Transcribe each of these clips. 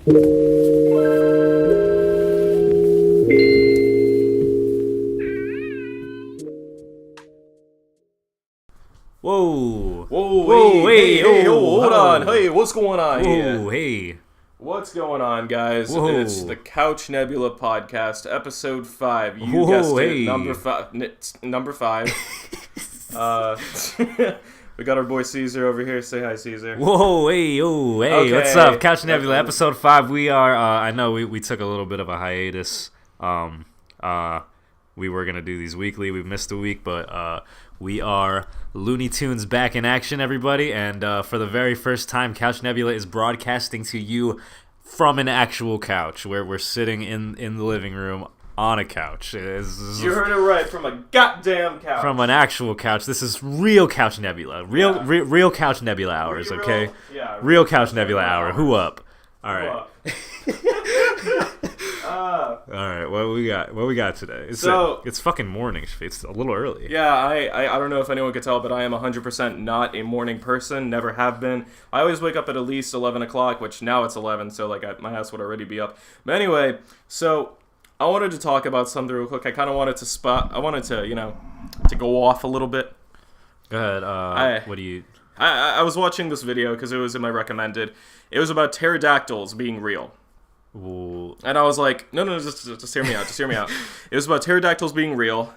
Whoa. Whoa, hey, hold on. Hey, what's going on here? Whoa, hey. What's going on, guys? Whoa. It's the Couch Nebula podcast, episode 5. You Whoa, guessed hey. it, number 5. We got our boy Caesar over here. Say hi, Caesar. Whoa, hey, oh, hey. Okay. What's up? Couch Nebula, episode 5. We are, I know we took a little bit of a hiatus. We were going to do these weekly. We missed a week, but we are Looney Tunes back in action, everybody. And for the very first time, Couch Nebula is broadcasting to you from an actual couch, where we're sitting in the living room on a couch. You heard it right, from a goddamn couch. From an actual couch. This is real Couch Nebula. Real Couch Nebula hours, okay? Yeah. Real Couch Nebula hour. Who up? All right. All right. What we got today? It's fucking morning. It's a little early. Yeah, I don't know if anyone could tell, but I am 100% not a morning person. Never have been. I always wake up at least 11 o'clock, which now it's 11, so like my ass would already be up. But anyway, so I wanted to talk about something real quick. I kind of wanted to go off a little bit. Go ahead. What do you? I was watching this video because it was in my recommended. It was about pterodactyls being real. Ooh. And I was like, no, just hear me out. Just hear me out. It was about pterodactyls being real.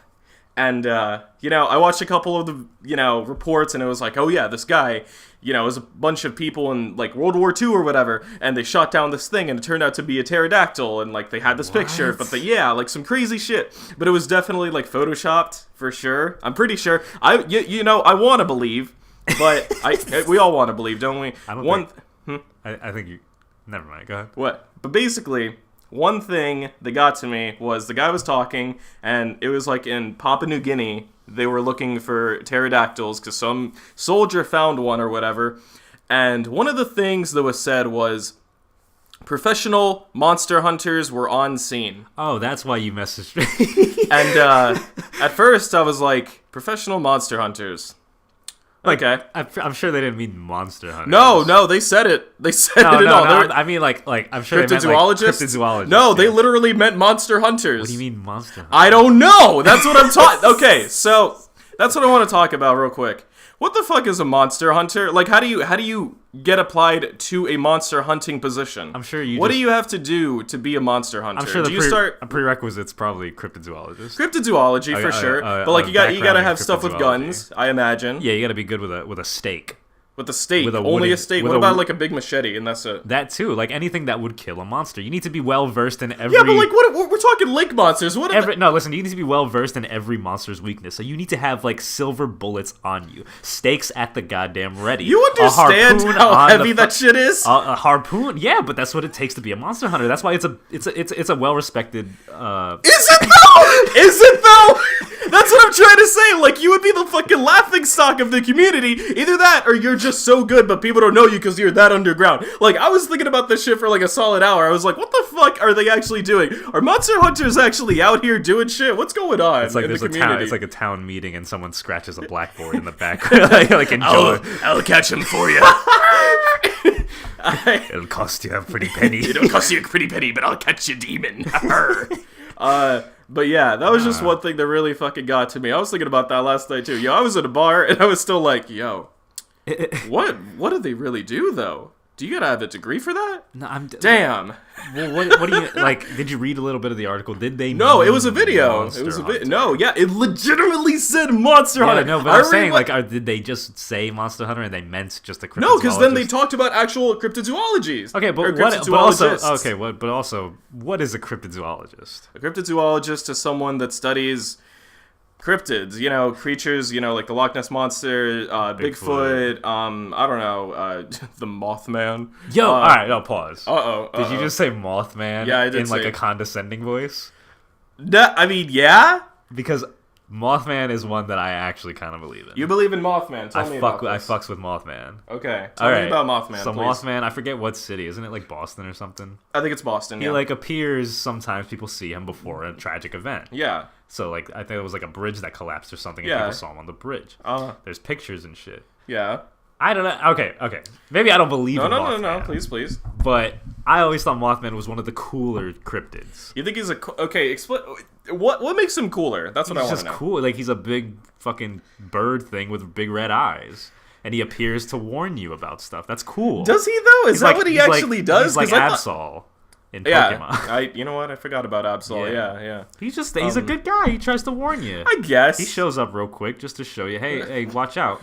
And, I watched a couple of the, reports, and it was like, oh, yeah, this guy, it was a bunch of people in, like, World War II or whatever, and they shot down this thing, and it turned out to be a pterodactyl, and, like, they had this picture, but, like, some crazy shit. But it was definitely, like, photoshopped, for sure. I'm pretty sure. I want to believe, but we all want to believe, don't we? I think you... Never mind, go ahead. What? But basically, one thing that got to me was the guy was talking, and it was like in Papua New Guinea, they were looking for pterodactyls because some soldier found one or whatever, and one of the things that was said was professional monster hunters were on scene. Oh, that's why you messaged me. And at first I was like, professional monster hunters. Okay. I'm sure they didn't mean monster hunters. No, they said it. They said it no, all. I mean, like I'm sure they meant like cryptozoologists. No, they literally meant monster hunters. What do you mean monster hunters? I don't know. That's what I'm talking. Okay, so that's what I want to talk about real quick. What the fuck is a monster hunter? Like, how do you get applied to a monster hunting position? I'm sure you. What do you have to do to be a monster hunter? I'm sure a prerequisite's probably cryptozoologist. Cryptozoology for sure, but like you gotta have stuff with guns, I imagine. Yeah, you gotta be good with a stake. With a stake, only a stake. What about like a big machete, and that's it? That too, like anything that would kill a monster. You need to be well versed in every. Yeah, but like what we're talking lake monsters. No, listen, you need to be well versed in every monster's weakness. So you need to have like silver bullets on you, stakes at the goddamn ready. You understand how heavy that shit is? A harpoon, yeah, but that's what it takes to be a monster hunter. That's why it's a well respected. Is it though? Is it though? That's what I'm trying to say. Like, you would be the fucking laughingstock of the community. Either that, or you're just so good, but people don't know you because you're that underground. Like, I was thinking about this shit for like a solid hour. I was like, what the fuck are they actually doing? Are monster hunters actually out here doing shit? What's going on? It's like there's a town. It's like a town meeting, and someone scratches a blackboard in the background. like enjoy. I'll catch him for you. It'll cost you a pretty penny. It'll cost you a pretty penny, but I'll catch you, demon. But yeah, that was just one thing that really fucking got to me. I was thinking about that last night too. Yo, I was at a bar and I was still like, yo, what do they really do though? Do you gotta have a degree for that? No, damn. Well, what do you like? Did you read a little bit of the article? Did they? No, it was a video. It was a video. No, yeah, it legitimately said Monster Hunter. No, but I'm saying did they just say Monster Hunter and they meant just a cryptozoologist? No, because then they talked about actual cryptozoologies. Okay, but what is a cryptozoologist? A cryptozoologist is someone that studies cryptids, creatures, like the Loch Ness Monster, Bigfoot, I don't know, the Mothman. Yo, alright, no, pause. Did you just say Mothman? Yeah, I did in like a condescending voice? I mean, yeah? Because Mothman is one that I actually kind of believe in. You believe in Mothman? Tell me about this. I fucks with Mothman. Okay, tell me about Mothman, so please. Mothman, I forget what city. Isn't it like Boston or something? I think it's Boston, He like appears, sometimes people see him before a tragic event. Yeah. So like, I think it was like a bridge that collapsed or something and people saw him on the bridge. There's pictures and shit. Yeah. I don't know. Okay. Maybe I don't believe in No, Mothman. please. But I always thought Mothman was one of the cooler cryptids. You think he's okay? Explain what makes him cooler. That's what I He's want to just know. cool. Like, he's a big fucking bird thing with big red eyes. And he appears to warn you about stuff. That's cool. Does he though? Is that what he actually does? He's like 'Cause I Absol in Yeah, Pokemon. you know what? I forgot about Absol. Yeah. He's a good guy. He tries to warn you. I guess He shows up real quick just to show you, hey, watch out.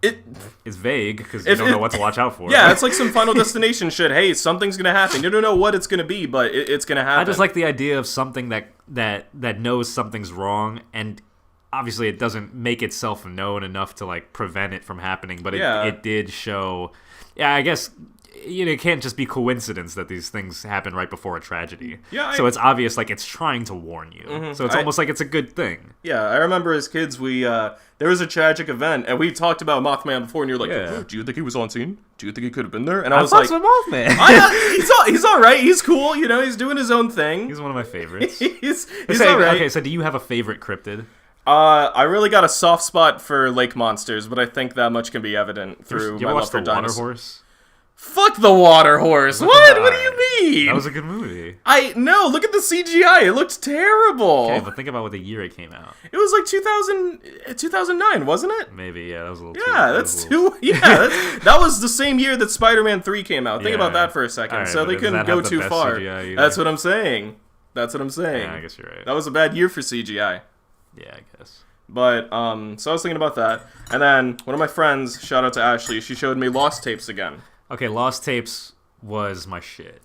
It's vague because you If don't know what to watch out for. Yeah, it's like some Final Destination shit. Hey, something's gonna happen. You don't know what it's gonna be, but it's gonna happen. I just like the idea of something that knows something's wrong, and obviously it doesn't make itself known enough to like prevent it from happening, but it did show. Yeah, I guess it can't just be coincidence that these things happen right before a tragedy. Yeah, so it's obvious, like, it's trying to warn you. So it's almost like it's a good thing. Yeah, I remember as kids, we there was a tragic event, and we talked about Mothman before, and you're like, Yeah. "Oh, do you think he was on scene? Do you think he could have been there?" And I I was like, Mothman. he's all right. He's cool. He's doing his own thing. He's one of my favorites. he's Okay, all right. Okay, so do you have a favorite cryptid? I really got a soft spot for lake monsters, but I think that much can be evident through You my ever love watch for The Water dinosaurs. Horse? Fuck the water horse. What? What do you mean? That was a good movie. No, look at the CGI. It looked terrible. Okay, but think about what the year it came out. It was like 2009, wasn't it? Maybe, yeah, that was a little Yeah, that was the same year that Spider-Man 3 came out. Think Yeah. about that for a second. Alright, so but they does couldn't that go have the too best far. CGI either? That's what I'm saying. Yeah, I guess you're right. That was a bad year for CGI. Yeah, I guess. But, so I was thinking about that. And then one of my friends, shout out to Ashley, she showed me Lost Tapes again. Okay, Lost Tapes was my shit.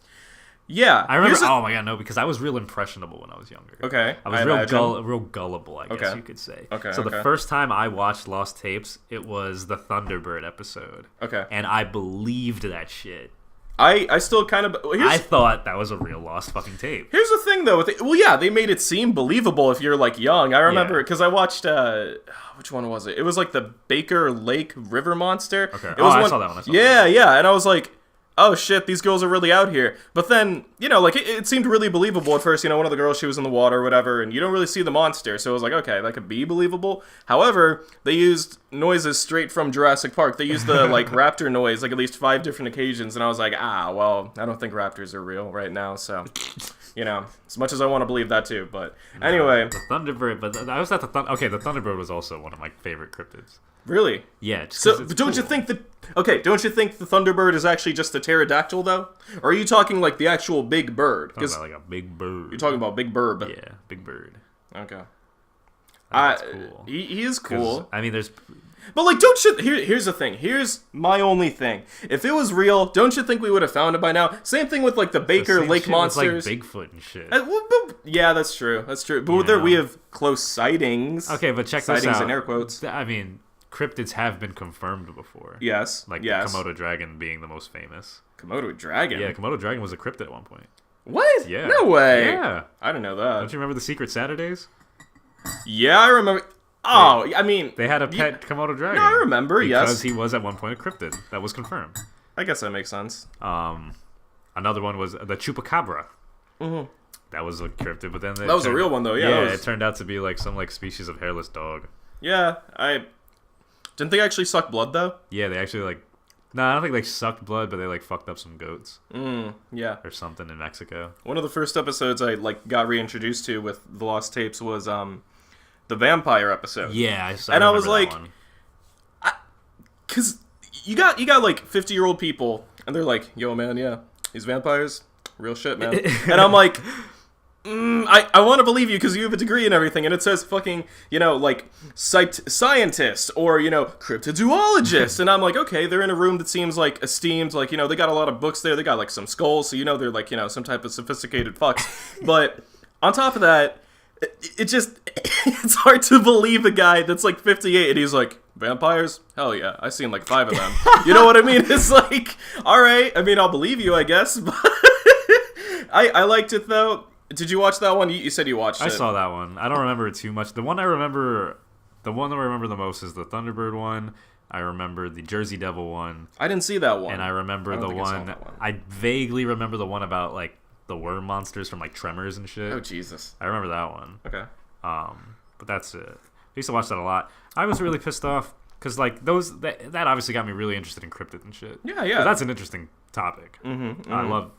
Yeah. I remember. Oh my god, no, because I was real impressional when I was younger. Okay. I was real gullible, I guess Okay. you could say. Okay, So the okay. first time I watched Lost Tapes, it was the Thunderbird episode. Okay. And I believed that shit. I still kind of... I thought that was a real lost fucking tape. Here's the thing, though. Well, yeah, they made it seem believable if you're, like, young. I remember Yeah. because I watched... which one was it? It was, like, the Baker Lake River Monster. Okay. It was I saw that one. Yeah. And I was like, oh, shit, these girls are really out here. But then, like, it seemed really believable at first. One of the girls, she was in the water or whatever, and you don't really see the monster. So I was like, okay, that could be believable. However, they used noises straight from Jurassic Park. They used the, like, raptor noise, like, at least 5 different occasions. And I was like, well, I don't think raptors are real right now, so... as much as I want to believe that too, but anyway. The Thunderbird, but I was at the the Thunderbird was also one of my favorite cryptids. Really? Yeah. Just So, don't you think the Thunderbird is actually just a pterodactyl though? Or are you talking like the actual big bird? Because like a big bird. You're talking about Big Bird. Yeah, big bird. Okay. That's cool. He is cool. I mean, there's. But like, here's the thing. Here's my only thing. If it was real, don't you think we would have found it by now? Same thing with like the Baker Lake monsters. Like Bigfoot and shit. Yeah, that's true. That's true. But there we have close sightings. Okay, but check this out. Sightings in air quotes. I mean, cryptids have been confirmed before. Yes. Like yes. the Komodo dragon being the most famous. Komodo dragon? Yeah, Komodo dragon was a cryptid at one point. What? Yeah. No way. Yeah. I didn't know that. Don't you remember the Secret Saturdays? Yeah, I remember. Oh, I mean... They had a pet Komodo dragon. No, I remember, yes. Because he was at one point a cryptid. That was confirmed. I guess that makes sense. Another one was the Chupacabra. Mm-hmm. That was a cryptid, but then... That was a real one, though, yeah. Yeah, it turned out to be like some like species of hairless dog. Yeah, Didn't they actually suck blood, though? Yeah, they actually like... No, I don't think they sucked blood, but they like fucked up some goats. Yeah. Or something in Mexico. One of the first episodes I like got reintroduced to with the Lost Tapes was the vampire episode. Yeah, I was like, one. Because you got like 50-year-old people, and they're like, yo, man, yeah, these vampires, real shit, man. And I'm like, I want to believe you because you have a degree and everything, and it says fucking, like, scientist or, cryptozoologist. And I'm like, okay, they're in a room that seems, like, esteemed. Like, they got a lot of books there. They got, like, some skulls, so, they're, like, some type of sophisticated fucks. But on top of that, it just, it's hard to believe a guy that's like 58 and he's like, vampires? Hell yeah, I've seen like 5 of them. You know what I mean? It's like, alright, I mean, I'll believe you, I guess, but I liked it though. Did you watch that one? You said you watched it. I saw that one. I don't remember it too much. The one that I remember the most is the Thunderbird one. I remember the Jersey Devil one. I didn't see that one. And I remember the one. I vaguely remember the one about like the worm monsters from like Tremors and shit. Oh Jesus! I remember that one. Okay. But that's it. I used to watch that a lot. I was really pissed off because like that obviously got me really interested in cryptids and shit. Yeah, yeah. 'Cause that's an interesting topic. I love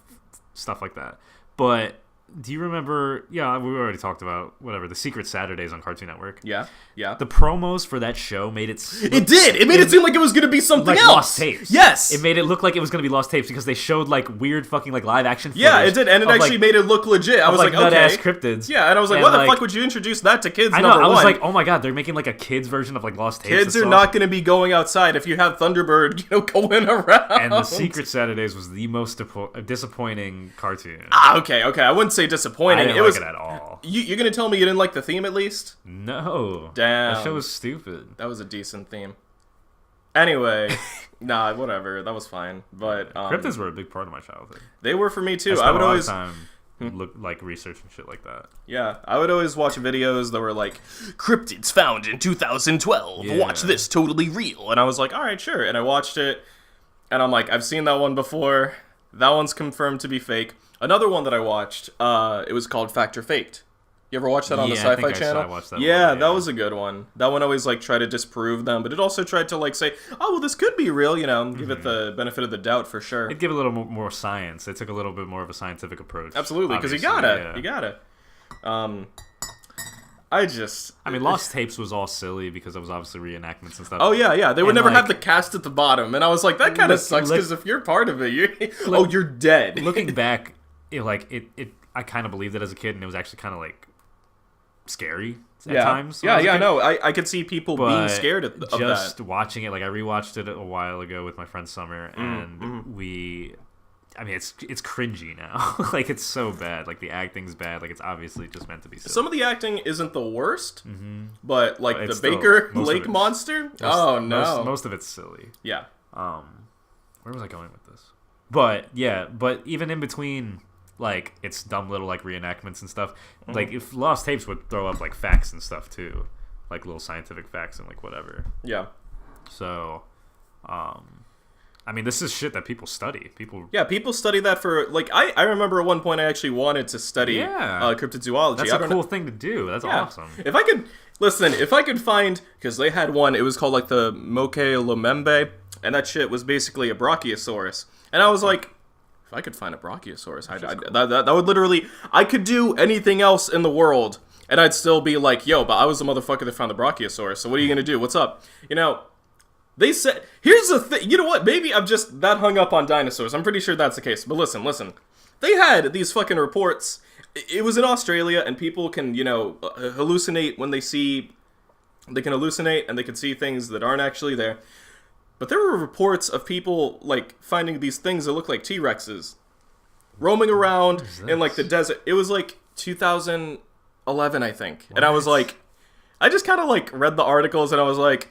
stuff like that. But do you remember? Yeah, we already talked about whatever the Secret Saturdays on Cartoon Network. Yeah, yeah. The promos for that show made it. It did. It made it seem like it was going to be something like else. Lost tapes. Yes. It made it look like it was going to be lost tapes because they showed like weird fucking like live action. Yeah, it did, and it actually made it look legit. I was like, nut okay. ass cryptids. Yeah, and I was like, and why the like, fuck would you introduce that to kids? I know. Number I was one? like, oh my god, they're making like a kids version of like lost tapes. Kids are not going to be going outside if you have Thunderbird, going around. And the Secret Saturdays was the most disappointing cartoon. Okay. I wouldn't say disappointing. I didn't like it at all. You're going to tell me you didn't like the theme at least? No. Damn. That show was stupid. That was a decent theme. Anyway, nah, whatever. That was fine. But cryptids were a big part of my childhood. They were for me too. I would always time look like research and shit like that. Yeah, I would always watch videos that were like cryptids found in 2012. Yeah. Watch this, totally real. And I was like, all right, sure. And I watched it, and I'm like, I've seen that one before. That one's confirmed to be fake. Another one that I watched, it was called Fact or Faked. You ever watch that on the I Sci-Fi think Channel? I watched that yeah, one, that was a good one. That one always like tried to disprove them, but it also tried to like say, oh well, this could be real. Give it the benefit of the doubt for sure. It'd give a little more science. They took a little bit more of a scientific approach. Absolutely, because you gotta. I mean, Lost Tapes was all silly because it was obviously reenactments and stuff. Oh yeah. They would never have the cast at the bottom, and I was like, that kind of sucks because if you're part of it, you're dead. Looking back, I kind of believed it as a kid, and it was actually kind of like scary at times. No, I could see people being scared of that. Just watching it, like I rewatched it a while ago with my friend Summer, and it's cringy now. Like it's so bad. Like the acting's bad. Like it's obviously just meant to be silly. Some of the acting isn't the worst, but like the Baker Lake monster. Most of it's silly. Yeah. Where was I going with this? But even in between, like it's dumb little like reenactments and stuff. Like if Lost Tapes would throw up like facts and stuff too, like little scientific facts and like whatever. Yeah. So, this is shit that people study. People study that for like I remember at one point I actually wanted to study cryptozoology. That's a cool thing to do. That's awesome. If I could find, because they had one, it was called like the Moke Lomembe, and that shit was basically a Brachiosaurus, and I was like, if I could find a Brachiosaurus, that would literally, I could do anything else in the world, and I'd still be like, yo, but I was the motherfucker that found the Brachiosaurus, so what are you gonna do? What's up? They said, here's the thing, you know what, maybe I'm just that hung up on dinosaurs, I'm pretty sure that's the case, but listen, they had these fucking reports, it was in Australia, and people can, hallucinate when they can hallucinate, and they can see things that aren't actually there. But there were reports of people, like, finding these things that look like T-Rexes roaming around in, like, the desert. It was, like, 2011, I think. What? And I was like, I just kind of, like, read the articles, and I was like,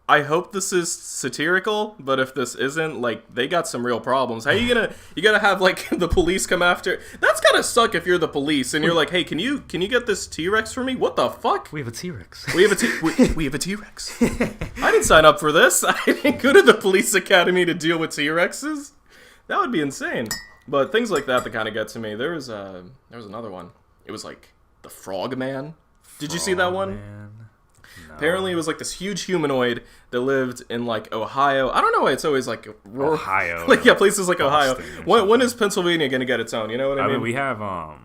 I hope this is satirical, but if this isn't, like, they got some real problems. How are you gotta have, like, the police come after? That's gotta suck if you're the police, and you're like, hey, can you get this T-Rex for me? What the fuck? We have a T-Rex. We have a T-Rex. I didn't sign up for this. I didn't go to the police academy to deal with T-Rexes. That would be insane. But things like that kind of get to me. There was another one. It was, like, the Frog Man. Did you see that one? No. Apparently it was like this huge humanoid that lived in like Ohio. I don't know why it's always like Ohio. Like places like Ohio. When is Pennsylvania gonna get its own? You know what I mean? We have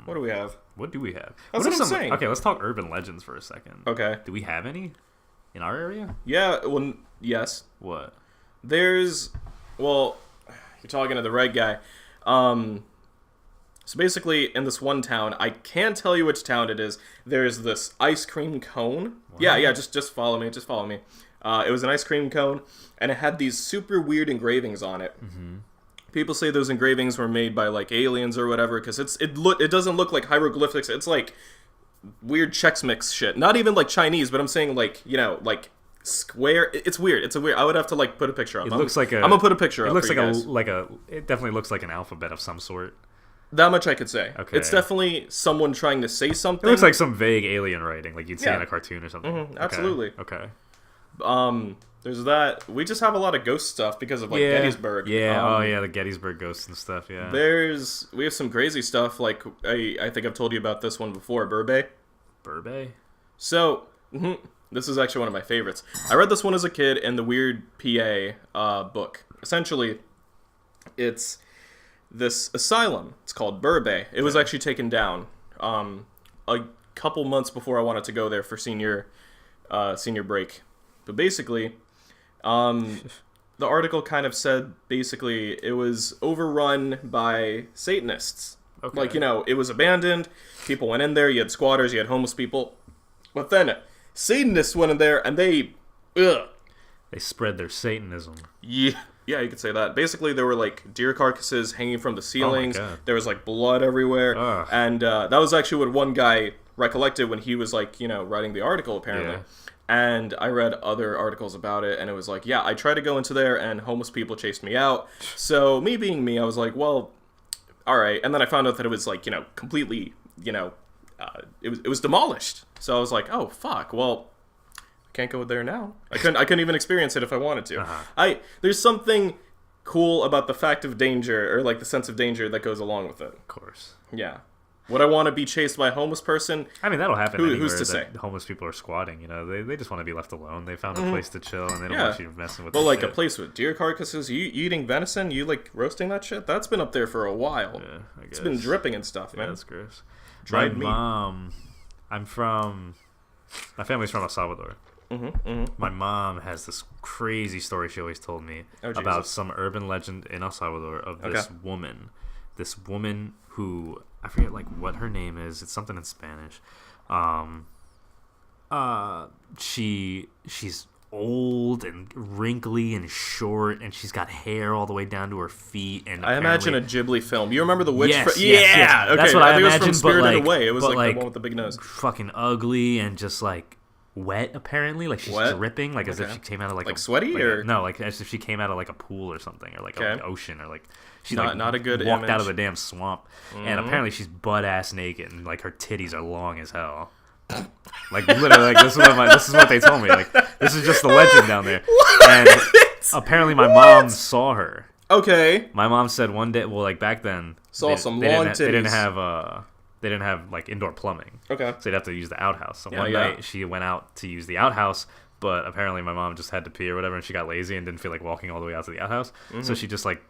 What do we have? What do we have? That's what I'm saying. Okay, let's talk urban legends for a second. Okay. Do we have any in our area? Yeah, well, yes. What? You're talking to the right guy. So basically, in this one town, I can't tell you which town it is, there's this ice cream cone. What? Yeah, just follow me, It was an ice cream cone, and it had these super weird engravings on it. Mm-hmm. People say those engravings were made by, like, aliens or whatever, because it doesn't look like hieroglyphics, it's like weird Chex Mix shit. Not even, like, Chinese, but I'm saying, like, like, square. It's weird. I would have to, like, put a picture up. I'm gonna put a picture up. It looks it definitely looks like an alphabet of some sort. That much I could say. Okay. It's definitely someone trying to say something. It looks like some vague alien writing, like you'd see in a cartoon or something. Mm-hmm, absolutely. Okay. There's that. We just have a lot of ghost stuff because of, like, Gettysburg. Yeah, the Gettysburg ghosts and stuff, yeah. We have some crazy stuff, like, I think I've told you about this one before, Burbay. Burbay? So, This is actually one of my favorites. I read this one as a kid in the Weird PA book. Essentially, it's this asylum. It's called Burbay. It was actually taken down a couple months before I wanted to go there for senior break. But basically, the article kind of said basically it was overrun by Satanists. Okay. Like, it was abandoned. People went in there. You had squatters. You had homeless people. But then Satanists went in there and they spread their Satanism. Yeah, you could say that. Basically, there were like deer carcasses hanging from the ceilings. Oh my God. There was like blood everywhere. Ugh. And that was actually what one guy recollected when he was like, writing the article apparently. Yeah. And I read other articles about it, and it was like, yeah, I tried to go into there, and homeless people chased me out. So me being me, I was like, well, all right. And then I found out that it was like, completely, it was demolished. So I was like, oh fuck, well, I can't go there now. I couldn't even experience it if I wanted to. Uh-huh. There's something cool about the fact of danger, or like the sense of danger that goes along with it. Of course. Yeah. Would I want to be chased by a homeless person? I mean, that'll happen anywhere who's to that say? Homeless people are squatting, they just want to be left alone. They found a place to chill, and they don't want you messing with But their like shit. a place with deer carcasses, you eating venison, you like roasting that shit? That's been up there for a while. Yeah, I guess. It's been dripping and stuff, Yeah, man. that's gross. Dried My meat. mom, my family's from El Salvador. My mom has this crazy story she always told me about some urban legend in El Salvador of this woman. This woman who, I forget like what her name is. It's something in Spanish. She's old and wrinkly and short, and she's got hair all the way down to her feet. And I imagine a Ghibli film. You remember the witch? Yes, yeah. Okay. That's what I think imagine. it was from Spirited but Away. It was but like the one with the big nose. Fucking ugly and just like wet. Apparently, like she's Wet? dripping, like as if she came out of like sweaty or no, like as if she came out of like a pool or something, or like an ocean, or like she not a good walked image. out of the damn swamp. And apparently she's butt ass naked, and like her titties are long as hell. Like literally, like this is what they told me. Like this is just the legend down there. What? And apparently my mom saw her. Okay. My mom said one day, well, like back then, Saw some long titties. They didn't have like indoor plumbing. Okay. So they'd have to use the outhouse. So Yeah, one yeah. night she went out to use the outhouse, but apparently my mom just had to pee or whatever, and she got lazy and didn't feel like walking all the way out to the outhouse. So she just like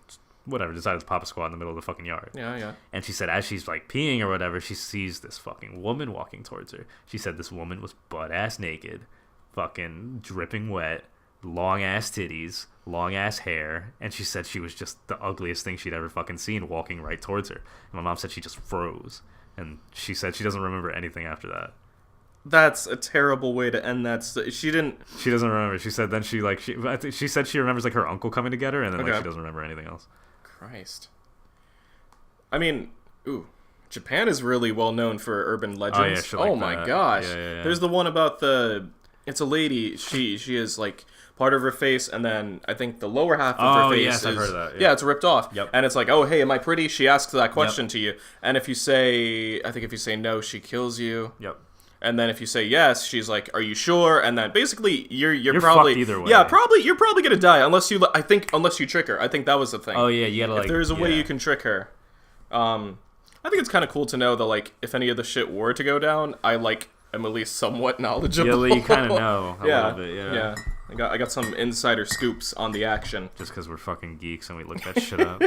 decided to pop a squat in the middle of the fucking yard. Yeah. And she said as she's like peeing or whatever, she sees this fucking woman walking towards her. She said this woman was butt ass naked, fucking dripping wet, long ass titties, long ass hair, and she said she was just the ugliest thing she'd ever fucking seen walking right towards her. And my mom said she just froze, and she said she doesn't remember anything after that. That's a terrible way to end that. She didn't. She doesn't remember. She said then she said she remembers like her uncle coming to get her, and then like she doesn't remember anything else. Christ. I mean, Japan is really well known for urban legends. shit like my that. gosh. Yeah. There's the one about it's a lady, she is like part of her face, and then I think the lower half of her face yes, is, I've heard of that. Yeah, it's ripped off. Yep. And it's like, oh, hey, am I pretty? She asks that question to you. And if you say no, she kills you. Yep. And then if you say yes, she's like, "Are you sure?" And then basically you're probably probably fucked either way. Yeah, you're probably gonna die unless you trick her. I think that was the thing. Oh yeah, you gotta like. If there's a way you can trick her, I think it's kind of cool to know that like if any of the shit were to go down, I like am at least somewhat knowledgeable. Yeah, you kind of know a little bit. Yeah. I got some insider scoops on the action. Just because we're fucking geeks and we look that shit up.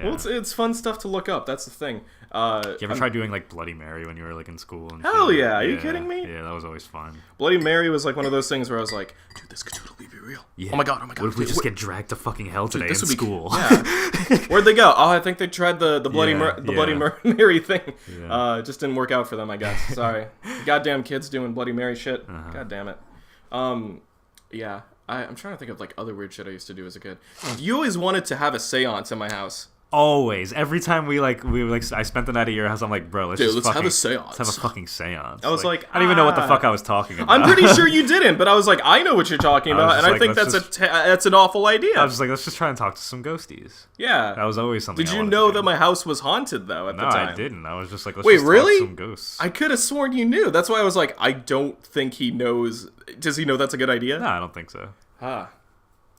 Well, it's fun stuff to look up. That's the thing. You ever tried doing like Bloody Mary when you were like in school? And Hell shit? yeah! Are you kidding me? Yeah, that was always fun. Bloody Mary was like one of those things where I was like, dude, this could totally be real. Yeah. Oh my god. What if we just get dragged to fucking hell today in school? Yeah. Where'd they go? Oh, I think they tried the Bloody Mary thing. Yeah. Just didn't work out for them, I guess. Sorry. Goddamn kids doing Bloody Mary shit. God damn it. Yeah. I'm trying to think of like other weird shit I used to do as a kid. You always wanted to have a seance in my house. Always. Every time I spent the night at your house, I'm like, bro, let's have a seance. Let's have a fucking seance. I was like, I don't even know what the fuck I was talking about. I'm pretty sure you didn't, but I was like, I know what you're talking about, and I think that's an awful idea. I was just like, let's just try and talk to some ghosties. Yeah. That was always something. Did you know that my house was haunted though at the time? No, I didn't. I was just like, let's Wait, just really? talk to some ghosts. I could have sworn you knew. That's why I was like, I don't think he knows. Does he know that's a good idea? No, I don't think so. Huh.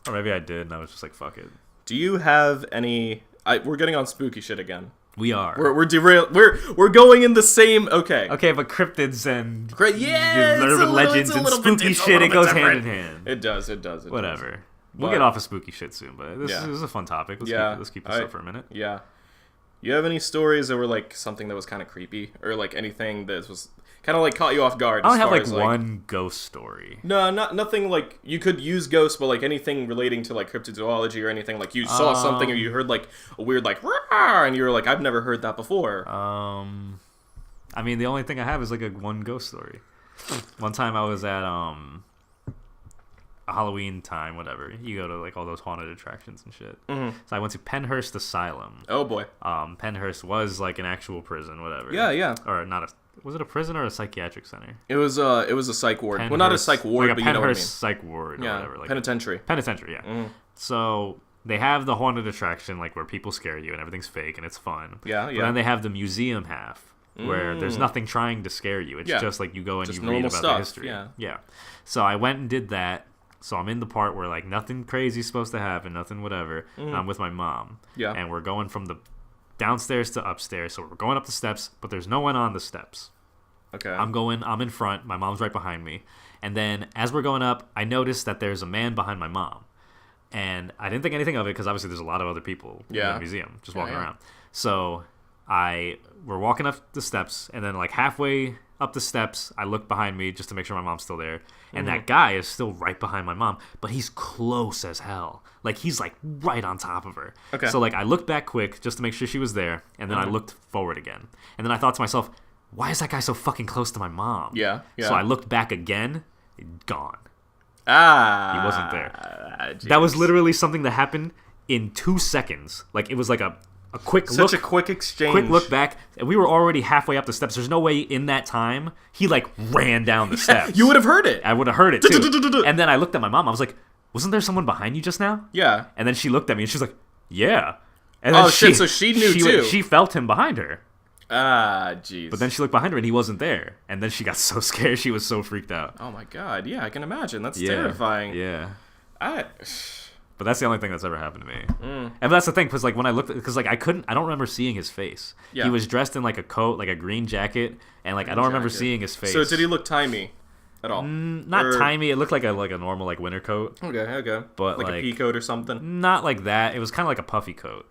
Or maybe I did, and I was just like, fuck it. Do you have any... we're getting on spooky shit again. We are. We're derailed. We're going in the same. Okay. Okay, but cryptids and Great. Yeah. urban legends and spooky shit, it goes hand in hand. It does. Whatever. We'll get off of spooky shit soon, but this is a fun topic. Let's keep this up for a minute. Yeah. You have any stories that were like something that was kind of creepy, or like anything that was kind of like caught you off guard? I don't have like one ghost story. No, nothing like you could use ghosts, but like anything relating to like cryptozoology or anything like you saw something or you heard like a weird like "Rawr," and you were like, I've never heard that before. I mean, the only thing I have is like a one ghost story. One time I was at Halloween time, whatever. You go to like all those haunted attractions and shit. Mm-hmm. So I went to Penhurst Asylum. Oh boy. Penhurst was like an actual prison, whatever. Yeah. Or not a. Was it a prison or a psychiatric center? It was a psych ward. Well, not a psych ward, like but a you know what I mean. Psych ward or whatever. Like penitentiary. Penitentiary, yeah. Mm. So they have the haunted attraction, like where people scare you and everything's fake and it's fun. Yeah. But then they have the museum half, where there's nothing trying to scare you. It's just like you go and just you read about stuff. the history. Yeah. So I went and did that. So I'm in the part where like nothing crazy is supposed to happen, nothing whatever. And I'm with my mom. Yeah. And we're going from the downstairs to upstairs. So we're going up the steps, but there's no one on the steps. Okay. I'm in front. My mom's right behind me. And then as we're going up, I noticed that there's a man behind my mom. And I didn't think anything of it because obviously there's a lot of other people in the museum just walking around. So we're walking up the steps, and then like halfway up the steps, I look behind me just to make sure my mom's still there. And that guy is still right behind my mom, but he's close as hell. Like he's like right on top of her. Okay. So like I looked back quick just to make sure she was there, and then I looked forward again. And then I thought to myself, why is that guy so fucking close to my mom? Yeah. So I looked back again, gone. He wasn't there. That was literally something that happened in 2 seconds. Like it was like a quick look. Such a quick exchange. Quick look back, and we were already halfway up the steps. There's no way in that time he like ran down the steps. You would have heard it. I would have heard it too. And then I looked at my mom. I was like, "Wasn't there someone behind you just now?" Yeah. And then she looked at me and she was like, "Yeah." And then shit! So she knew too. She felt him behind her. Jeez. But then she looked behind her and he wasn't there. And then she got so scared. She was so freaked out. Oh my god. Yeah, I can imagine. That's terrifying. Yeah. I But that's the only thing that's ever happened to me. And that's the thing, because like when I looked, because like I don't remember seeing his face. Yeah. He was dressed in like a coat, like a green jacket, and like I don't remember seeing his face. So did he look timey at all? Not timey. It looked like a normal like winter coat. Okay. But like a pea coat or something. Not like that. It was kind of like a puffy coat.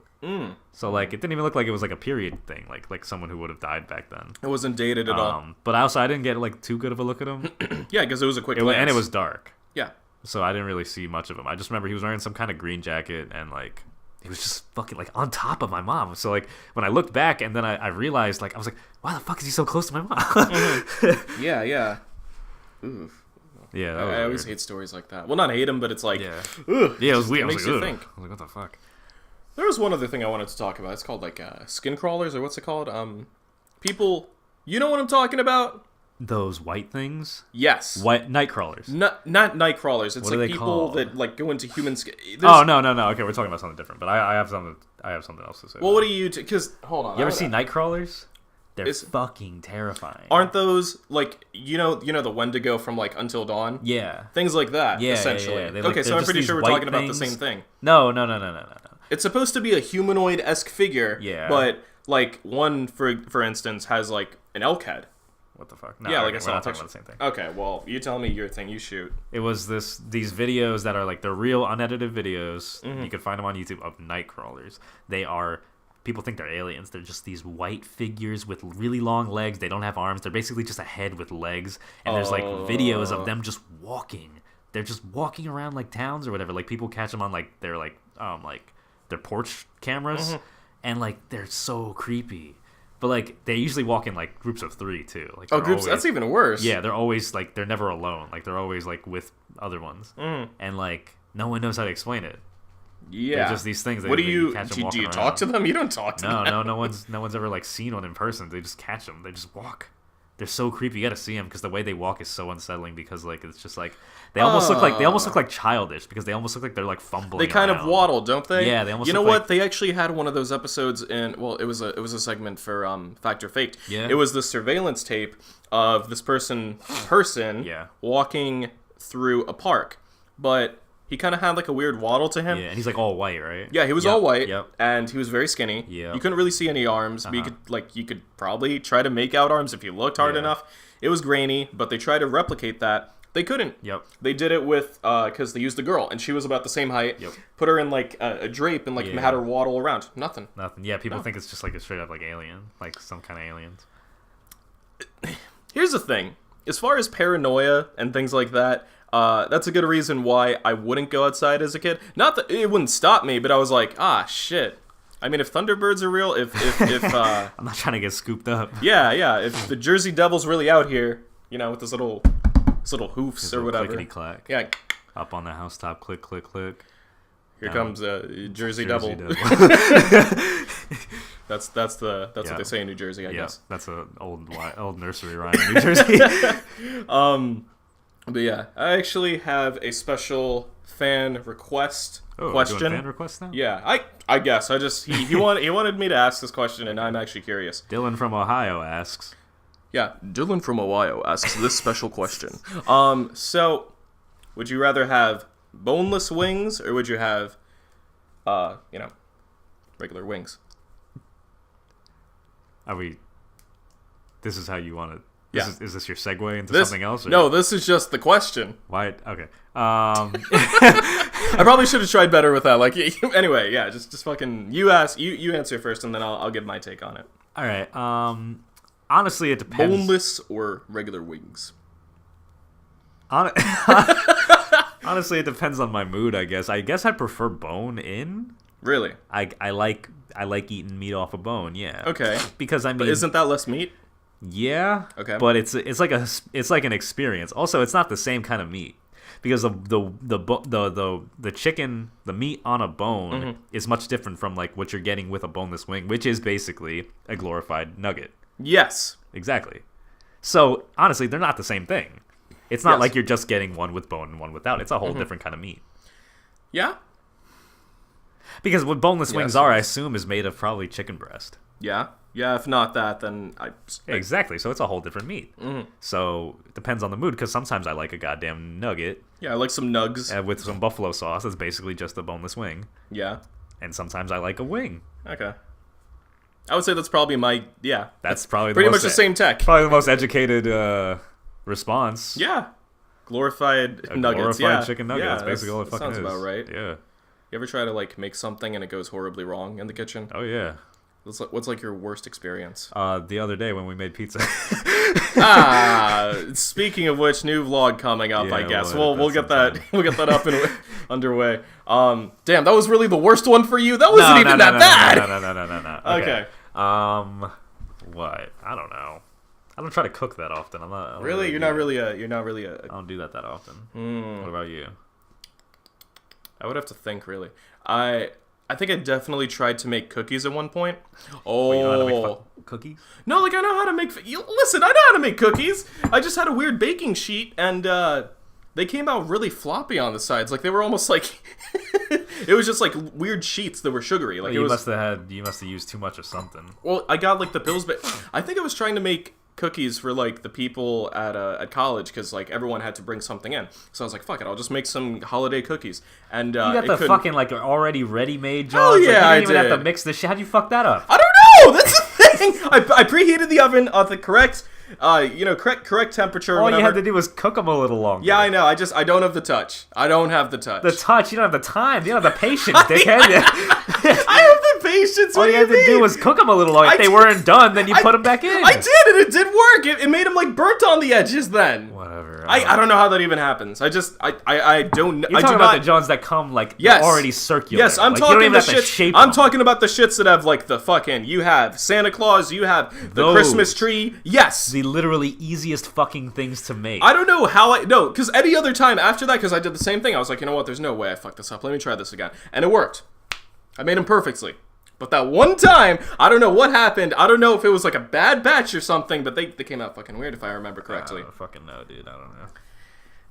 So like it didn't even look like it was like a period thing, like someone who would have died back then. It wasn't dated at all. But also I didn't get like too good of a look at him. Yeah, because it was a quick glance. And it was dark. Yeah. So I didn't really see much of him. I just remember he was wearing some kind of green jacket and like he was just fucking like on top of my mom. So like when I looked back and then I realized like I was like, why the fuck is he so close to my mom? Yeah. Oof. Yeah, I always hate stories like that. Well, not hate them, but it's like, it was weird. It makes you think. I was like, what the fuck? There was one other thing I wanted to talk about. It's called like skin crawlers, or what's it called? People, you know what I'm talking about? Those white things? Yes. White night crawlers. Not night crawlers. It's what like are they people called? that like go into human skin. Oh no. Okay, we're talking about something different. But I have something. I have something else to say. Well, what do you? Because hold on. You ever see night crawlers? They're fucking terrifying. Aren't those like you know the Wendigo from like Until Dawn? Yeah. Things like that. Yeah. Essentially. Yeah. Okay, so I'm pretty sure we're talking about the same thing. No. It's supposed to be a humanoid-esque figure. Yeah. But like one for instance has like an elk head. What the fuck? No, yeah, like we're I saw. not talking about the same thing. Okay, well, you tell me your thing. You shoot. It was these videos that are like they're real unedited videos. You can find them on YouTube of night crawlers. They are. People think they're aliens. They're just these white figures with really long legs. They don't have arms. They're basically just a head with legs. And there's like videos of them just walking. They're just walking around like towns or whatever. Like people catch them on like their their porch cameras, and like they're so creepy. But like they usually walk in like groups of 3 too. Like groups. Always, that's even worse. Yeah, they're always like they're never alone. Like they're always like with other ones, and like no one knows how to explain it. Yeah, they're just these things. What do you do? You talk to them? You don't talk to them. No one's ever like seen one in person. They just catch them. They just walk. They're so creepy. You got to see them because the way they walk is so unsettling. Because like it's just like they almost look like childish because they almost look like they're like fumbling. They kind of waddle, don't they? Yeah, they almost. You know what? They actually had one of those episodes in. Well, it was a segment for Fact or Faked. Yeah. It was the surveillance tape of this person yeah. walking through a park, but He kind of had like a weird waddle to him. Yeah, and he's like all white, right? Yeah, he was all white, and he was very skinny. Yeah, you couldn't really see any arms, but you could probably try to make out arms if you looked hard enough. It was grainy, but they tried to replicate that. They couldn't. Yep. They did it with because they used a girl, and she was about the same height. Yep. Put her in like a drape and like had her waddle around. Nothing. Yeah, people think it's just like a straight up like alien, like some kind of aliens. Here's the thing: as far as paranoia and things like that, that's a good reason why I wouldn't go outside as a kid. Not that it wouldn't stop me, but I was like, shit. I mean, if Thunderbirds are real, if I'm not trying to get scooped up. Yeah. If the Jersey Devil's really out here, with this little hoofs or whatever. Clickety clack. Yeah. Up on the housetop, click, click, click. Here comes Jersey Devil. That's what they say in New Jersey, I guess. That's an old nursery rhyme in New Jersey. But yeah, I actually have a special fan request question. Doing fan request now? Yeah, I guess he wanted me to ask this question, and I'm actually curious. Dylan from Ohio asks. Yeah, Dylan from Ohio asks this special question. So, would you rather have boneless wings, or would you have, regular wings? This is how you want it. Is this your segue into something else? Or? No, this is just the question. Why? Okay. I probably should have tried better with that. Like, anyway, yeah, just fucking you answer first, and then I'll give my take on it. All right. Honestly, it depends. Boneless or regular wings? Honestly, it depends on my mood, I guess. I guess I prefer bone in. Really? I like eating meat off a bone. Yeah. Okay. Because I mean, but isn't that less meat? Yeah. Okay. But it's like an experience. Also, it's not the same kind of meat because the chicken, the meat on a bone is much different from like what you're getting with a boneless wing, which is basically a glorified nugget. Yes. Exactly. So honestly, they're not the same thing. It's not like you're just getting one with bone and one without. It's a whole different kind of meat. Yeah. Because what boneless wings are, I assume, is made of probably chicken breast. Yeah. Yeah, if not that, then Exactly, so it's a whole different meat. So it depends on the mood, because sometimes I like a goddamn nugget. Yeah, I like some nugs. With some buffalo sauce. That's basically just a boneless wing. Yeah. And sometimes I like a wing. Okay. I would say that's probably That's probably pretty much the same tech. Probably the most educated response. Yeah. Glorified nuggets. Glorified chicken nugget. Yeah, that's basically all it fucking is. Sounds about right. Yeah. You ever try to like make something and it goes horribly wrong in the kitchen? Oh yeah. What's like your worst experience? The other day when we made pizza. Speaking of which, new vlog coming up. I guess we'll get that up and underway. Damn, that was really the worst one for you. That wasn't even that bad. No. Okay. What? I don't know. I don't try to cook that often. I'm not. Really? You're not really a. I don't do that often. What about you? I would have to think, really. I think I definitely tried to make cookies at one point. Oh, you know how to make cookies? No, like I know how to make. Listen, I know how to make cookies. I just had a weird baking sheet, and they came out really floppy on the sides. Like they were almost like it was just like weird sheets that were sugary. Like you must have used too much of something. Well, I got like the pills, but I think I was trying to make cookies for like the people at college because like everyone had to bring something in. So I was like, fuck it, I'll just make some holiday cookies. And you got the fucking like already ready-made jars. Oh yeah, like, you didn't even have to mix the shit. How'd you fuck that up? I don't know. That's the thing. I preheated the oven at the correct temperature. All you had to do was cook them a little longer. Yeah, I know. I don't have the touch. I don't have the touch. The touch? You don't have the time. You don't have the patience, dickhead. I have the patience. All you had to do was cook them a little longer. If they weren't done, then you put them back in. I did, and it did work. It made them like burnt on the edges. Then whatever. I don't know how that even happens. I don't. You're talking about the Johns that come like already circular. Yes, I'm talking the shits. I'm talking about the shits that have like the fucking. You have Santa Claus. You have the Christmas tree. Yes, the literally easiest fucking things to make. I don't know how because any other time after that, because I did the same thing. I was like, you know what? There's no way I fucked this up. Let me try this again, and it worked. I made them perfectly. But that one time, I don't know what happened. I don't know if it was like a bad batch or something, but they came out fucking weird if I remember correctly. I don't fucking know, dude. I don't know.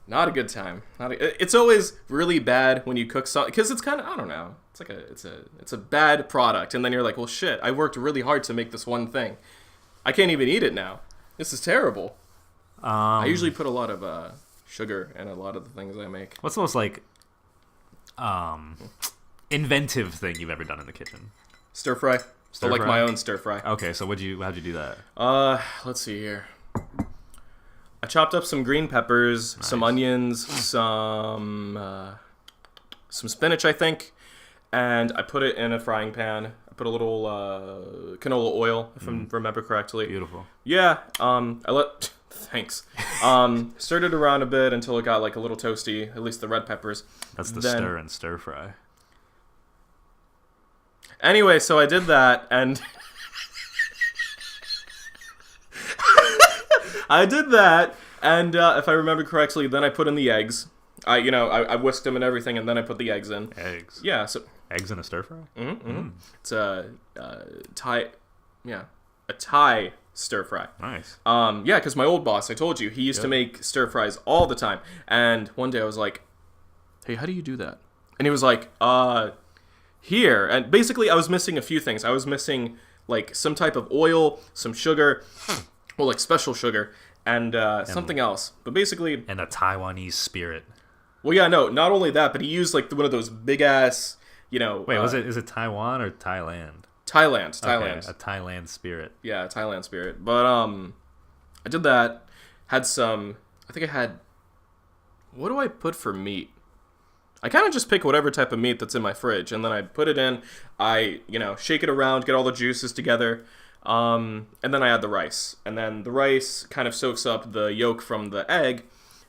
Not a good time. It's always really bad when you cook something because it's kind of, I don't know. It's like it's a bad product, and then you're like, well, shit. I worked really hard to make this one thing. I can't even eat it now. This is terrible. I usually put a lot of sugar in a lot of the things I make. What's the most like inventive thing you've ever done in the kitchen? Stir fry. So like fry? my own stir fry. Okay, so how'd you do that? Let's see here. I chopped up some green peppers, some onions, some spinach, I think, and I put it in a frying pan. I put a little canola oil, if I remember correctly. Beautiful. Yeah. Thanks. Stirred it around a bit until it got like a little toasty, at least the red peppers. That's the stir and stir fry. Anyway, so I did that, and if I remember correctly, then I put in the eggs. I whisked them and everything, and then I put the eggs in. Eggs. Yeah. So eggs in a stir fry. it's a Thai stir fry. Nice. Yeah, because my old boss, I told you, he used to make stir fries all the time. And one day I was like, "Hey, how do you do that?" And he was like, here. And basically, I was missing a few things. I was missing like some type of oil, some sugar, well, like special sugar, and something else. But basically, and a Taiwanese spirit. Well, yeah, no, not only that, but he used like one of those big ass, Wait, is it Taiwan or Thailand? Thailand. Okay, a Thailand spirit. Yeah, Thailand spirit. But I did that. Had some. I think I had. What do I put for meat? I kind of just pick whatever type of meat that's in my fridge, and then I put it in. I shake it around, get all the juices together, and then I add the rice, and then the rice kind of soaks up the yolk from the egg,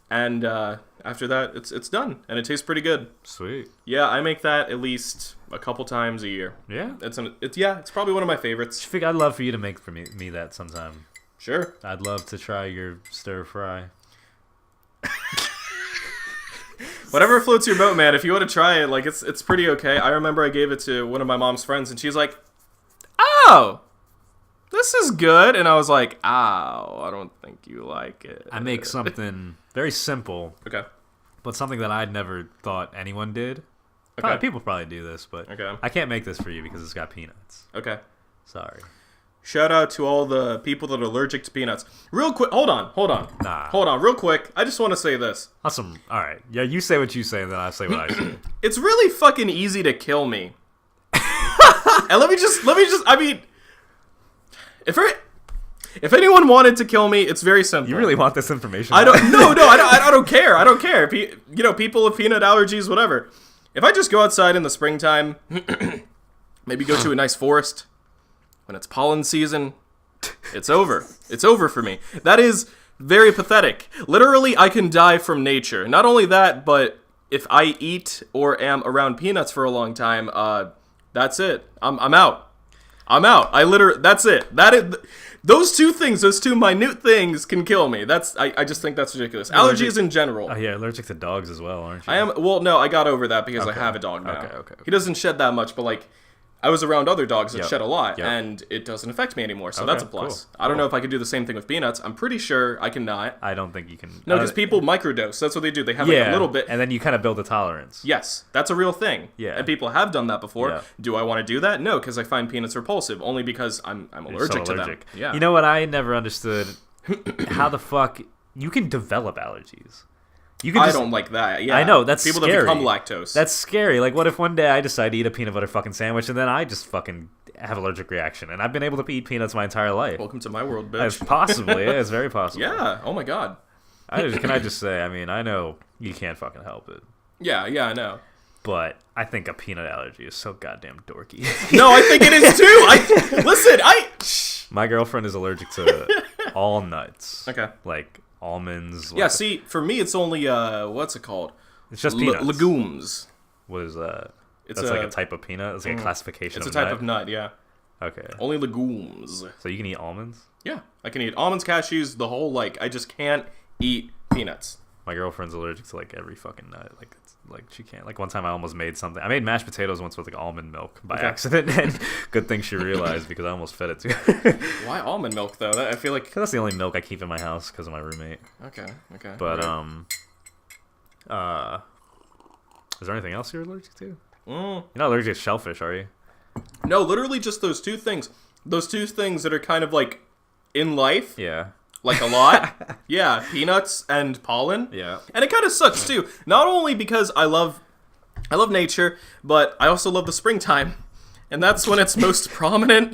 and after that, it's done, and it tastes pretty good. Sweet. Yeah, I make that at least a couple times a year. Yeah. It's probably one of my favorites. I'd love for you to make for me that sometime. Sure. I'd love to try your stir fry. Whatever floats your boat, man. If you want to try it, like it's pretty okay. I remember I gave it to one of my mom's friends, and she's like, "Oh, this is good," and I was like, "Ow, I don't think you like it." I make something very simple. Okay. But something that I'd never thought anyone did. Okay. People probably do this, but okay. I can't make this for you because it's got peanuts. Okay. Sorry. Shout out to all the people that are allergic to peanuts. Real quick, hold on. Nah. Hold on, real quick. I just want to say this. Awesome. All right. Yeah, you say what you say, and then I say what I say. It's really fucking easy to kill me. And let me just. I mean, if anyone wanted to kill me, it's very simple. You really want this information? I don't. No. I don't care. I don't care. People with peanut allergies, whatever. If I just go outside in the springtime, maybe go to a nice forest. When it's pollen season, it's over. It's over for me. That is very pathetic. Literally, I can die from nature. Not only that, but if I eat or am around peanuts for a long time, that's it. I'm out. That's it. Those two minute things can kill me. I just think that's ridiculous. Allergies in general. Oh, yeah, allergic to dogs as well, aren't you? I am. Well, no, I got over that because I have a dog now. Okay. He doesn't shed that much, but like, I was around other dogs that shed a lot, Yep. and it doesn't affect me anymore, so that's a plus. Cool. I don't know if I could do the same thing with peanuts. I'm pretty sure I cannot. I don't think you can. No, because people microdose. That's what they do. They have like a little bit. And then you kind of build a tolerance. Yes, that's a real thing. Yeah. And people have done that before. Yeah. Do I want to do that? No, because I find peanuts repulsive, only because I'm allergic to them. Yeah. You know what I never understood? How the fuck you can develop allergies. I don't like that. Yeah, I know, that's people scary. that become lactose. That's scary. Like, what if one day I decide to eat a peanut butter fucking sandwich and then I just fucking have allergic reaction? And I've been able to eat peanuts my entire life. Welcome to my world, bitch. It's possible. Yeah, it's very possible. Yeah. Oh my god. Can I just say? I mean, I know you can't fucking help it. Yeah, I know. But I think a peanut allergy is so goddamn dorky. No, I think it is too. My girlfriend is allergic to all nuts. Okay. Like almonds. Yeah, see, for me, it's only, what's it called? It's just peanuts. Legumes. What is that? It's like a type of peanut? It's like a classification of nut? It's a type of nut, yeah. Okay. Only legumes. So you can eat almonds? Yeah, I can eat almonds, cashews, the whole, I just can't eat peanuts. My girlfriend's allergic to, every fucking nut. She can't. One time I almost made something. I made mashed potatoes once with, almond milk by accident, and good thing she realized because I almost fed it to her. Why almond milk, though? I feel like... Because that's the only milk I keep in my house because of my roommate. Okay. But, is there anything else you're allergic to? You're not allergic to shellfish, are you? No, literally just those two things. Those two things that are kind of, in life. Yeah. A lot. Yeah, peanuts and pollen. Yeah. And it kind of sucks, too. Not only because I love I love nature, but I also love the springtime. And that's when it's most prominent.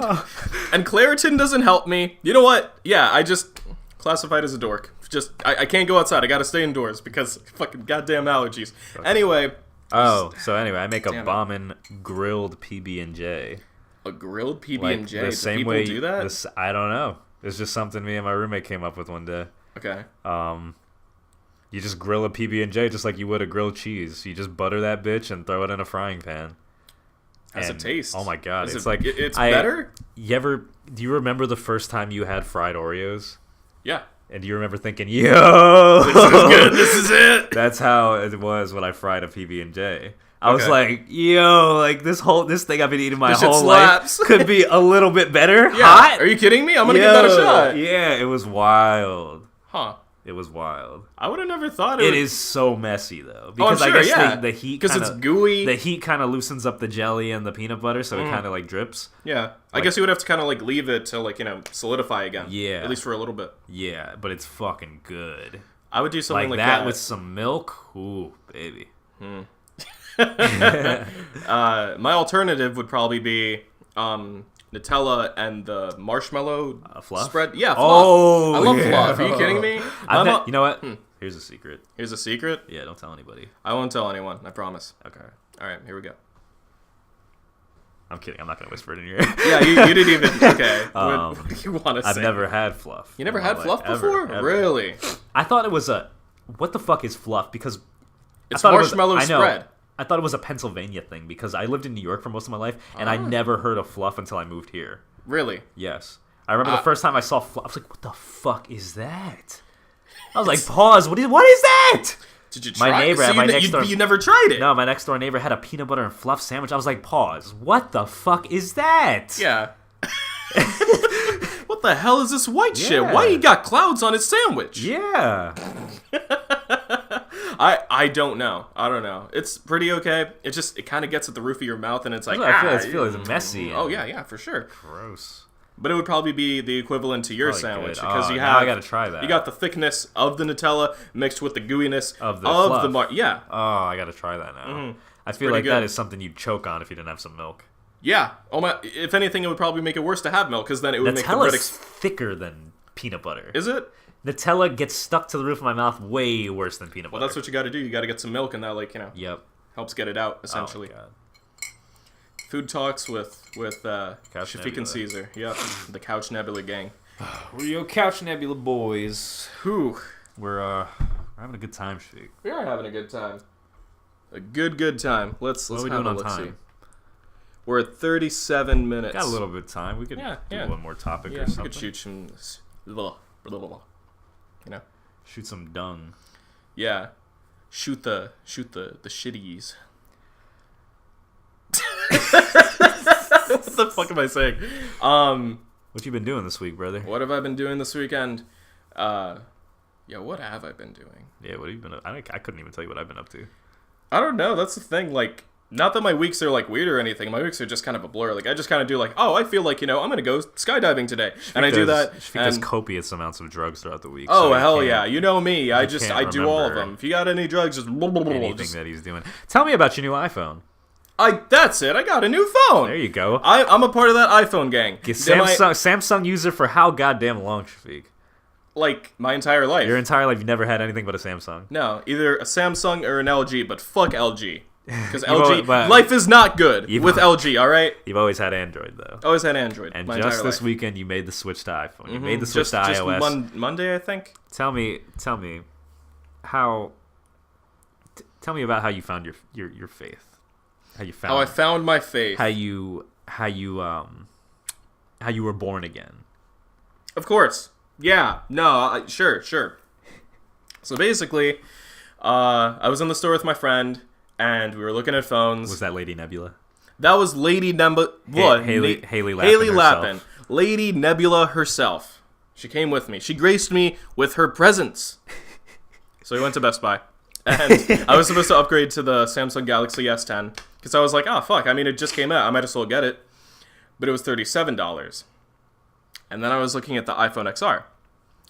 And Claritin doesn't help me. You know what? Yeah, I just classified as a dork. Just I can't go outside. I gotta stay indoors because fucking goddamn allergies. Okay. Anyway. So anyway, I make a bommin' grilled PB&J. A grilled PB&J? The same people way do that? I don't know. It's just something me and my roommate came up with one day. Okay. You just grill a PB&J just like you would a grilled cheese. You just butter that bitch and throw it in a frying pan. How's it taste? Oh my god, it's like it's better. Do you remember the first time you had fried Oreos? Yeah. And do you remember thinking, "Yo, this is good. This is it." That's how it was when I fried a PB&J. I was like, "Yo, like this thing I've been eating my whole life could be a little bit better." Yeah. Hot? Are you kidding me? I'm gonna give that a shot. Yeah, it was wild. Huh. It was wild. I would have never thought it is so messy though, because I guess the heat, because it's gooey. The heat kind of loosens up the jelly and the peanut butter, so it kind of like drips. Yeah, I guess you would have to kind of like leave it to solidify again. Yeah, at least for a little bit. Yeah, but it's fucking good. I would do something like that with some milk. Ooh, baby. My alternative would probably be Nutella and the marshmallow fluff spread. Yeah, fluff. Oh, I love fluff. Are you kidding me? You know what? Here's a secret. Here's a secret? Yeah, don't tell anybody. I won't tell anyone. I promise. Okay. All right, here we go. I'm kidding. I'm not gonna whisper it in your ear. Yeah, you didn't even. Okay. What do you want to say? I've never had fluff. You never had fluff before? Ever. Really? I thought it was a. What the fuck is fluff? Because it's marshmallow spread. I thought it was a Pennsylvania thing because I lived in New York for most of my life, and I never heard of fluff until I moved here. Really? Yes. I remember the first time I saw fluff, I was like, what the fuck is that? I was like, pause, what is that? Did you try my neighbor at my next door... You never tried it? No, my next door neighbor had a peanut butter and fluff sandwich. I was like, pause, what the fuck is that? Yeah. What the hell is this white shit? Why he got clouds on his sandwich? Yeah. I don't know. I don't know. It's pretty okay. It kind of gets at the roof of your mouth, and it's like I feel it's messy. Oh yeah, for sure. Gross. But it would probably be the equivalent to your sandwich because you have. Now I gotta try that. You got the thickness of the Nutella mixed with the gooiness of the yeah. Oh, I gotta try that now. Mm-hmm. I feel like that is something you'd choke on if you didn't have some milk. Yeah. Oh my! If anything, it would probably make it worse to have milk because then it would make the bread thicker than peanut butter. Is it? Nutella gets stuck to the roof of my mouth way worse than peanut butter. Well, that's what you got to do. You got to get some milk, and that Yep. helps get it out essentially. Oh my God. Food talks with Shafiq and Caesar. Yep, the Couch Nebula gang. We're your Couch Nebula boys. Whew. We're having a good time, Shafiq. We are having a good time. A good time. Let's have a look-see. We're at 37 minutes. Got a little bit of time. We could do one more topic or something. We could shoot some, shoot some dung. Yeah, shoot the shitties. What the fuck am I saying? What you been doing this week, brother? What have I been doing this weekend? What have I been doing? Yeah, what have you been up? I couldn't even tell you what I've been up to. I don't know. That's the thing. Like, not that my weeks are like weird or anything. My weeks are just kind of a blur. Like, I just kind of do like, oh, I feel like I'm gonna go skydiving today, and I do that. Shafiq does copious amounts of drugs throughout the week. Oh, so hell yeah! You know me. I do all of them. If you got any drugs, just anything that he's doing. Tell me about your new iPhone. That's it. I got a new phone. There you go. I'm a part of that iPhone gang. Samsung user for how goddamn long, Shafiq? Like, my entire life. Your entire life, you never had anything but a Samsung? No, either a Samsung or an LG, but fuck LG. Because LG, life is not good with LG, alright? You've always had Android, though. Always had Android. And just this weekend, you made the switch to iPhone. You made the switch to iOS. Just Monday, I think. Tell me how... Tell me about how you found your faith. How I found my faith. How you were born again. Of course. Yeah. No. Sure. So basically, I was in the store with my friend, and we were looking at phones. Was that Lady Nebula? That was Lady Nebula. What? Haley Lappin. Lady Nebula herself. She came with me. She graced me with her presence. So we went to Best Buy. And I was supposed to upgrade to the Samsung Galaxy S10 because I was like, oh, fuck. I mean, it just came out. I might as well get it. But it was $37. And then I was looking at the iPhone XR.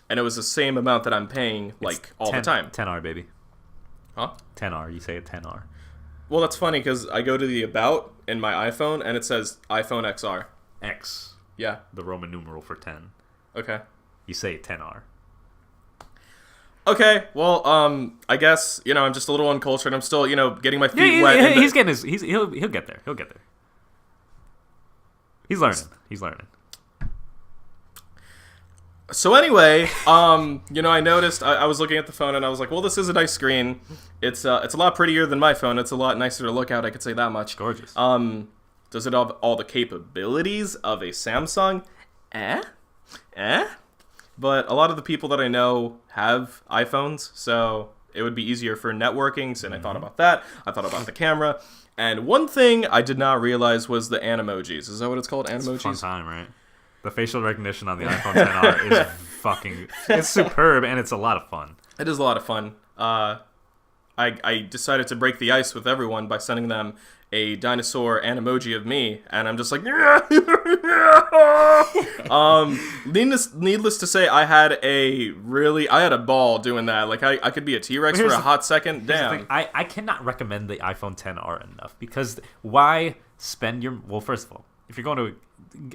And it was the same amount that I'm paying, like, all the time. 10R, baby. Huh? 10R. You say it 10R. Well, that's funny because I go to the About in my iPhone and it says iPhone XR. X, Yeah. the Roman numeral for 10. Okay. You say 10R. Okay. Well, I guess I'm just a little uncultured. I'm still getting my feet wet. Yeah, he's getting his. He'll get there. He'll get there. He's learning. He's learning. So anyway, I noticed I was looking at the phone and I was like, well, this is a nice screen. It's a lot prettier than my phone. It's a lot nicer to look at. I could say that much. Gorgeous. Does it have all the capabilities of a Samsung? But a lot of the people that I know have iPhones, so it would be easier for networking. And I thought about that. I thought about the camera. And one thing I did not realize was the animojis. Is that what it's called? Animojis? It's a fun time, right? The facial recognition on the iPhone XR is fucking... It's superb, and it's a lot of fun. It is a lot of fun. I decided to break the ice with everyone by sending them a dinosaur animoji of me, and I'm just like... needless to say, I had a ball doing that. Like, I could be a T-Rex for a hot second. Damn. I cannot recommend the iPhone XR enough, because why spend your... Well, first of all, if you're going to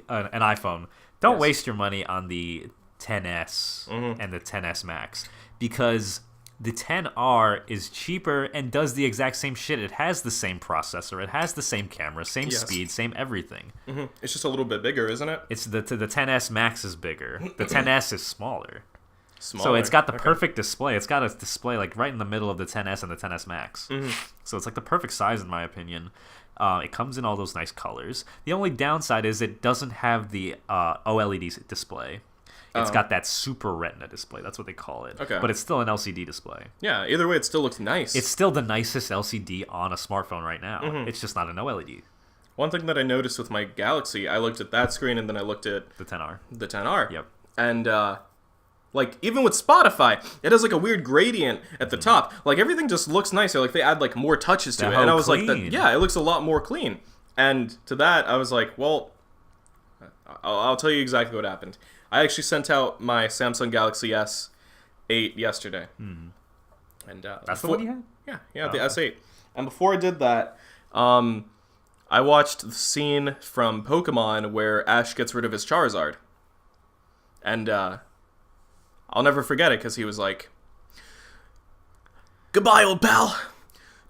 an iPhone, don't waste your money on the XS and the XS Max, because the XR is cheaper and does the exact same shit. It has the same processor, it has the same camera, same speed, same everything. It's just a little bit bigger, isn't it? It's the XS Max is bigger. The XS is smaller. So it's got the perfect display. It's got a display like right in the middle of the XS and the XS Max. So it's like the perfect size in my opinion. It comes in all those nice colors. The only downside is it doesn't have the OLED display. It's got that Super Retina display. That's what they call it. Okay. But it's still an LCD display. Yeah, either way, it still looks nice. It's still the nicest LCD on a smartphone right now. It's just not an OLED. One thing that I noticed with my Galaxy, I looked at that screen and then I looked at The XR. the XR. Yep. And, like, even with Spotify, it has, like, a weird gradient at the top. Like, everything just looks nicer. Like, they add, like, more touches to it. And I was like, yeah, it looks a lot more clean. And to that, I was like, well, I'll tell you exactly what happened. I actually sent out my Samsung Galaxy S8 yesterday. And That's the one you had? Yeah, the S8. And before I did that, I watched the scene from Pokemon where Ash gets rid of his Charizard. And, I'll never forget it because he was like, "Goodbye, old pal.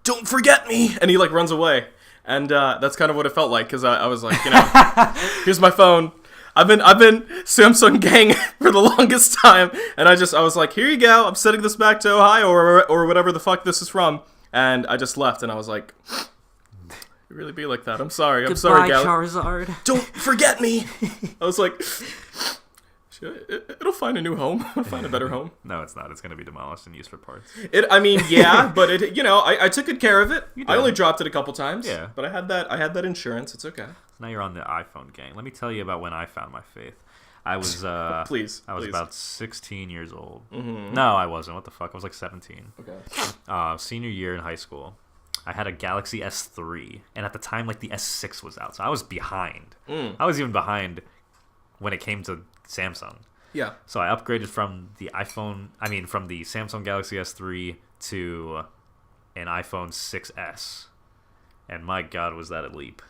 Don't forget me." And he like runs away. And that's kind of what it felt like because I was like, here's my phone. I've been Samsung gang for the longest time, and I was like, here you go. I'm sending this back to Ohio or whatever the fuck this is from. And I just left, and I was like, it really be like that. I'm sorry. I'm sorry, Gal. Charizard. Don't forget me. I was like, it'll find a new home. It'll find a better home. No, it's not. It's going to be demolished and used for parts. Yeah, but I took good care of it. I only dropped it a couple times. Yeah. But I had that insurance. It's okay. So now you're on the iPhone gang. Let me tell you about when I found my faith. I was please. About 16 years old. No, I wasn't. What the fuck? I was like 17. Okay. Senior year in high school. I had a Galaxy S3, and at the time, like the S6 was out, so I was behind. I was even behind when it came to Samsung. Yeah. So I upgraded from the Samsung Galaxy S3 to an iPhone 6S, and my God, was that a leap!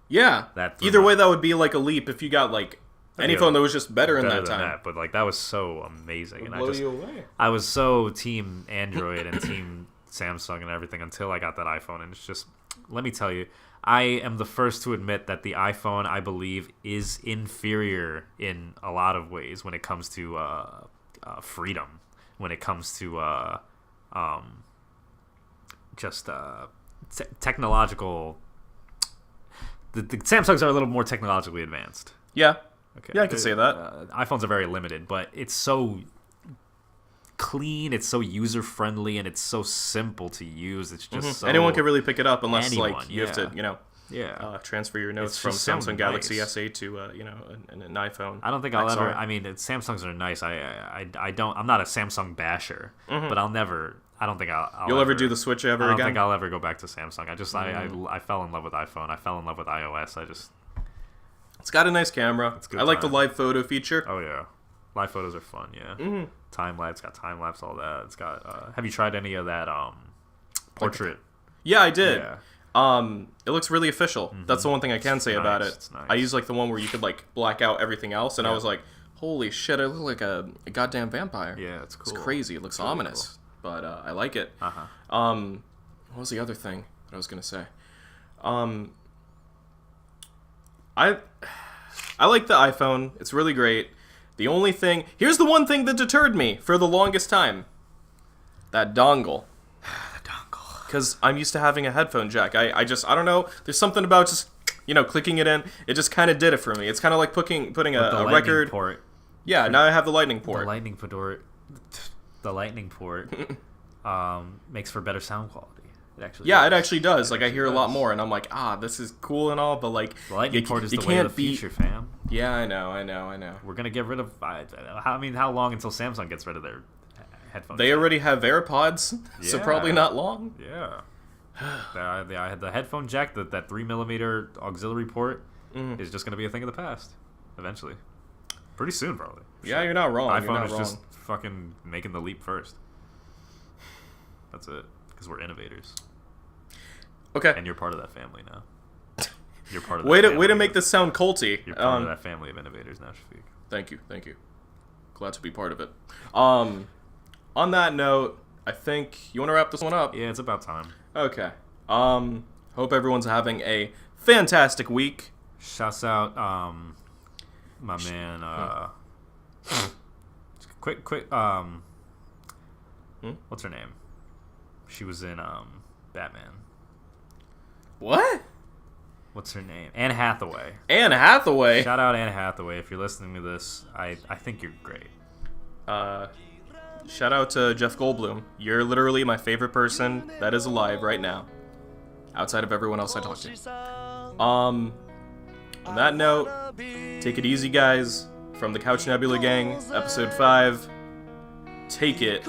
Yeah. Either way, that would be like a leap if you got like any phone that was just better in that time. But like that was so amazing, and blow you away. I was so team Android and team Samsung and everything until I got that iPhone, and it's just, let me tell you, I am the first to admit that the iPhone, I believe, is inferior in a lot of ways when it comes to freedom, when it comes to technological. The Samsungs are a little more technologically advanced. Yeah. Okay. Yeah, I can say that. iPhones are very limited, but it's so clean, it's so user friendly, and it's so simple to use. It's just so anyone can really pick it up unless you have to transfer your notes from so Samsung Galaxy nice. S8 to an iPhone. I don't think I'll ever. I mean, Samsungs are nice. I don't. I'm not a Samsung basher, but I'll never. I don't think I'll You'll ever do the switch ever again? I don't think I'll ever go back to Samsung. I fell in love with iPhone. I fell in love with iOS. It's got a nice camera. It's good. I like the live photo feature. Oh yeah, live photos are fun. Yeah. Time lapse, got time lapse, all that. It's got. Have you tried any of that portrait? Yeah, I did. Yeah. It looks really official. That's the one thing I can say about it. It's nice. I used like the one where you could like black out everything else, and I Yeah. was like, holy shit, I look like a goddamn vampire. Yeah, it's cool. It's crazy. It looks It's really ominous, but I like it. Uh-huh. What was the other thing that I was gonna say? I like the iPhone. It's really great. Here's the one thing that deterred me for the longest time. That dongle. Because I'm used to having a headphone jack. I don't know. There's something about just, clicking it in. It just kind of did it for me. It's kind of like putting a record. Port. Yeah, now I have the lightning port. The lightning port makes for better sound quality. It actually Yeah, it actually does. Like, I hear a lot more, and I'm like, this is cool and all, but like, the lightning port is you the way of can't the future, fam. Yeah, I know. We're gonna get rid of. How long until Samsung gets rid of their headphones? They already have AirPods, so Yeah. probably not long. Yeah. The headphone jack, that 3mm auxiliary port, is just gonna be a thing of the past. Eventually, pretty soon, probably. Yeah, you're not wrong. iPhone is just fucking making the leap first. That's it, because we're innovators. Okay. And you're part of that family now. You're part of that way family to make this sound culty. You're part of that family of innovators now, Shafiq. Thank you. Glad to be part of it. On that note, I think you want to wrap this one up. Yeah, it's about time. Okay. Hope everyone's having a fantastic week. Shouts out, my man. Quick. What's her name? She was in Batman. What? What's her name? Anne Hathaway. Anne Hathaway. Shout out Anne Hathaway. If you're listening to this, I think you're great. Shout out to Jeff Goldblum. You're literally my favorite person that is alive right now, outside of everyone else I talk to. On that note, take it easy, guys. From the Couch Nebula Gang, episode 5. Take it